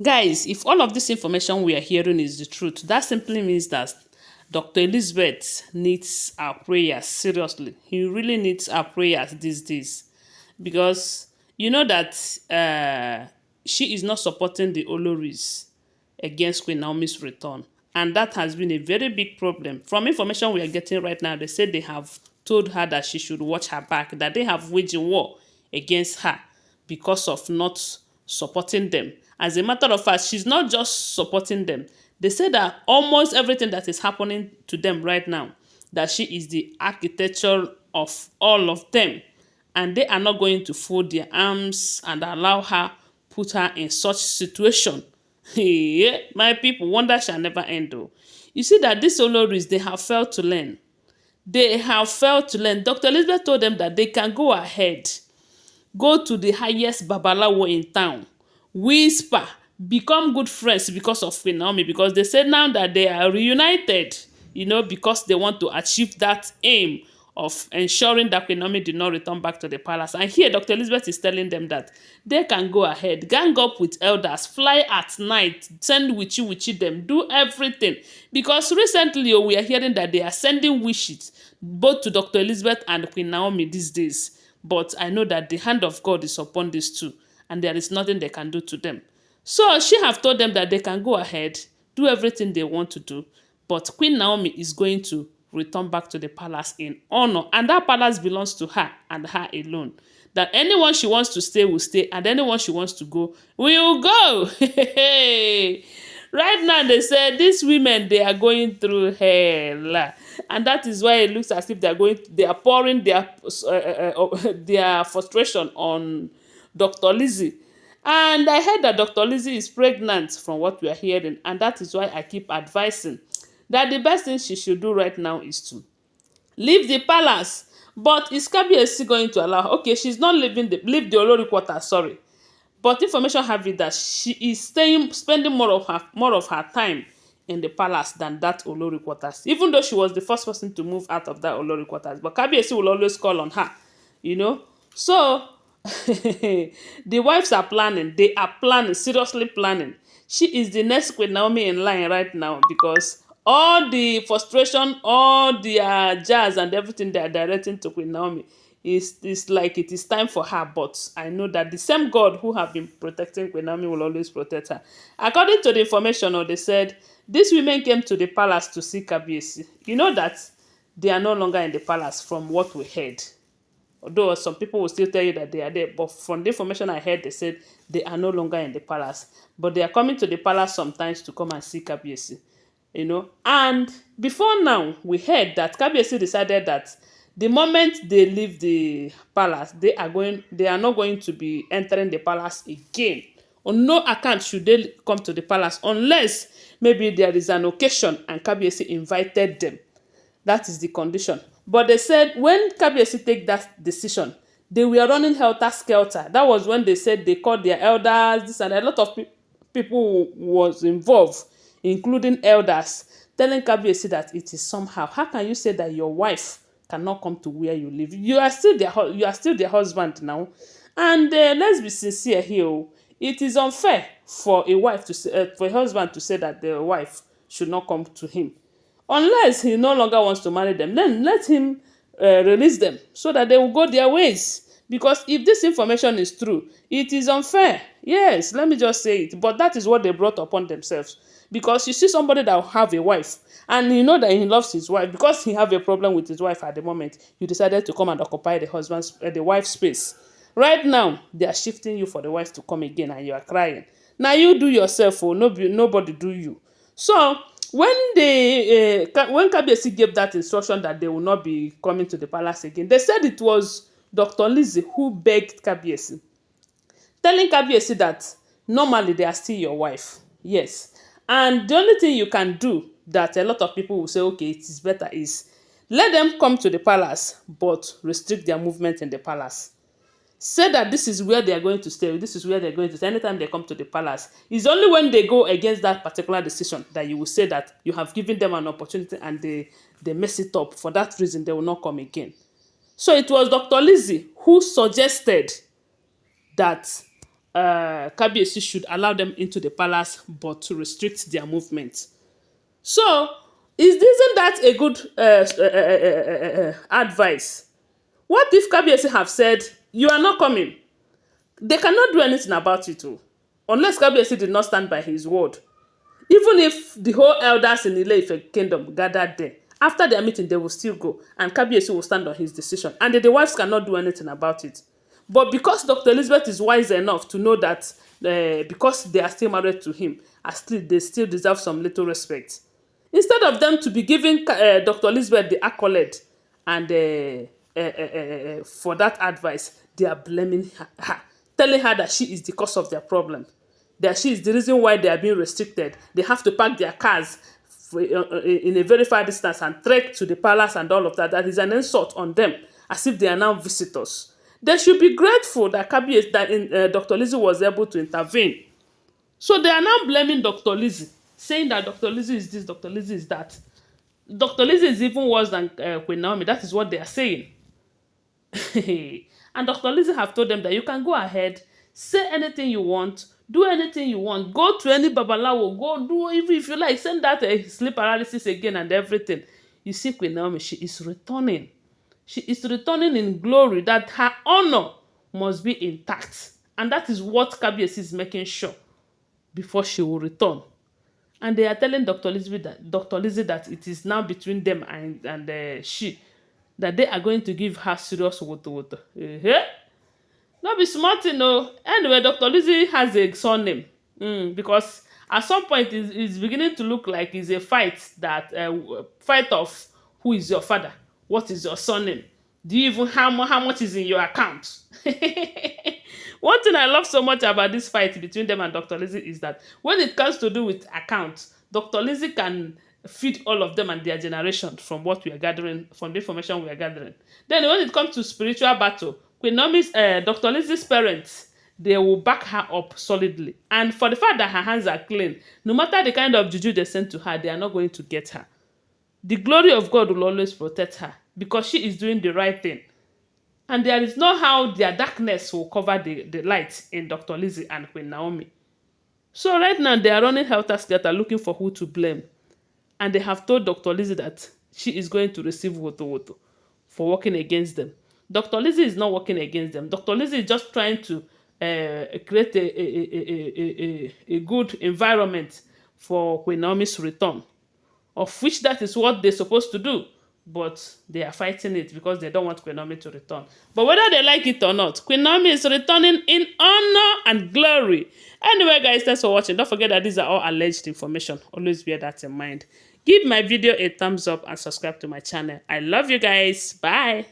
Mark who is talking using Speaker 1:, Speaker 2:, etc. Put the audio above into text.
Speaker 1: Guys, if all of this information we are hearing is the truth, that simply means that Dr. Elizabeth needs our prayers. Seriously, he really needs our prayers these days, because you know that she is not supporting the Olories against Queen Naomi's return, and that has been a very big problem. From information we are getting right now, they said they have told her that she should watch her back, that they have waged war against her because of not supporting them. As a matter of fact, she's not just supporting them. They say that almost everything that is happening to them right now, that she is the architecture of all of them. And they are not going to fold their arms and allow her, put her in such situation. Hey, my people, wonder shall never end though. You see that these Oloris, they have failed to learn. They have failed to learn. Dr. Elizabeth told them that they can go ahead, go to the highest babalawo in town, whisper, become good friends because of Queen Naomi, because they said now that they are reunited, because they want to achieve that aim of ensuring that Queen Naomi did not return back to the palace. And here Dr. Elizabeth is telling them that they can go ahead, gang up with elders, fly at night, send witchy them, do everything. Because recently we are hearing that they are sending wishes both to Dr. Elizabeth and Queen Naomi these days. But I know that the hand of God is upon these two, and there is nothing they can do to them. So she have told them that they can go ahead, do everything they want to do, but Queen Naomi is going to return back to the palace in honor, and that palace belongs to her and her alone. That anyone she wants to stay will stay, and anyone she wants to go will go. Right now, they said these women, they are going through hell, and that is why it looks as if they are pouring their frustration on Dr. Lizzy. And I heard that Dr. Lizzy is pregnant from what we are hearing, and that is why I keep advising that the best thing she should do right now is to leave the palace. But is Kabiyesi going to allow her? Okay, she's not leave the Olori quarter, sorry. But information have it that she is spending more of her time in the palace than that Olori quarters. Even though she was the first person to move out of that Olori quarters. But Kabiyesi will always call on her, So, the wives are planning. They are planning, seriously planning. She is the next Queen Naomi in line right now, because all the frustration, all the jazz and everything they are directing to Queen Naomi is like it is time for her. But I know that the same God who have been protecting Queen Naomi will always protect her. According to the information, they said these women came to the palace to see Kabiyesi. You know that they are no longer in the palace from what we heard. Although some people will still tell you that they are there, but from the information I heard, they said they are no longer in the palace. But they are coming to the palace sometimes to come and see Kabiyesi. And before now, we heard that Kabiyesi decided that the moment they leave the palace, they are not going to be entering the palace again. On no account should they come to the palace unless maybe there is an occasion and Kabiyesi invited them. That is the condition. But they said when Kabiyesi take that decision, they were running helter-skelter. That was when they said they called their elders, this and a lot of people was involved, including elders, telling Kabiyesi that it is somehow. How can you say that your wife cannot come to where you live? You are still their husband now. And let's be sincere here. It is unfair for a husband to say that the wife should not come to him. Unless he no longer wants to marry them, then let him release them so that they will go their ways. Because if this information is true, it is unfair. Yes, let me just say it. But that is what they brought upon themselves. Because you see somebody that will have a wife, and you know that he loves his wife, because he have a problem with his wife at the moment, you decided to come and occupy the wife's space. Right now, they are shifting you for the wife to come again, and you are crying. Now you do yourself, nobody do you. So, when Kabiyesi gave that instruction that they will not be coming to the palace again, they said it was Dr. Lizzy who begged Kabiyesi, telling Kabiyesi that normally they are still your wife. Yes. And the only thing you can do that a lot of people will say, okay, it is better, is let them come to the palace, but restrict their movement in the palace. Say that this is where they are going to stay, this is where they're going to stay anytime they come to the palace. It's only when they go against that particular decision that you will say that you have given them an opportunity and they mess it up. For that reason, they will not come again. So it was Dr. Lizzy who suggested that Kabiyesi should allow them into the palace, but to restrict their movement. So, isn't that a good advice? What if Kabiyesi have said, you are not coming? They cannot do anything about it, too, unless Kabiyesi did not stand by his word. Even if the whole elders in Ile-Ife kingdom gathered there, after their meeting, they will still go, and Kabiyesi will stand on his decision, and the wives cannot do anything about it. But because Dr. Elizabeth is wise enough to know that because they are still married to him, they still deserve some little respect. Instead of them to be giving Dr. Elizabeth the accolade and for that advice, they are blaming her, telling her that she is the cause of their problem, that she is the reason why they are being restricted. They have to park their cars in a very far distance and trek to the palace and all of that. That is an insult on them, as if they are now visitors. They should be grateful that Dr. Lizzy was able to intervene. So they are now blaming Dr. Lizzy, saying that Dr. Lizzy is this, Dr. Lizzy is that. Dr. Lizzy is even worse than Queen Naomi. That is what they are saying. And Dr. Lizzy have told them that you can go ahead, say anything you want, do anything you want, go to any babalawo, go do even if you like, send that sleep paralysis again and everything. You see, Queen Naomi, she is returning. She is returning in glory, that her honor must be intact. And that is what Kabiyesi is making sure before she will return. And they are telling Dr. Lizzy that it is now between them and she, that they are going to give her serious woto. No be smart, you know. Anyway, Dr. Lizzy has a surname. Because at some point it's beginning to look like it's a fight fight of who is your father, what is your surname, do you even how much is in your account. One thing I love so much about this fight between them and Dr. Lizzy is that when it comes to do with accounts, Dr. Lizzy can feed all of them and their generation from what we are gathering, from the information we are gathering. Then when it comes to spiritual battle, Dr. Lizzy's parents, they will back her up solidly. And for the fact that her hands are clean, no matter the kind of juju they send to her, they are not going to get her. The glory of God will always protect her because she is doing the right thing. And there is no how their darkness will cover the light in Dr. Lizzy and Queen Naomi. So right now, they are running helter-skelter looking for who to blame. And they have told Dr. Lizzy that she is going to receive woto for working against them. Dr. Lizzy is not working against them. Dr. Lizzy is just trying to create a good environment for Queen Naomi's return, of which that is what they're supposed to do. But they are fighting it because they don't want Queen Naomi to return. But whether they like it or not, Queen Naomi is returning in honor and glory. Anyway, guys, thanks for watching. Don't forget that these are all alleged information. Always bear that in mind. Give my video a thumbs up and subscribe to my channel. I love you guys. Bye.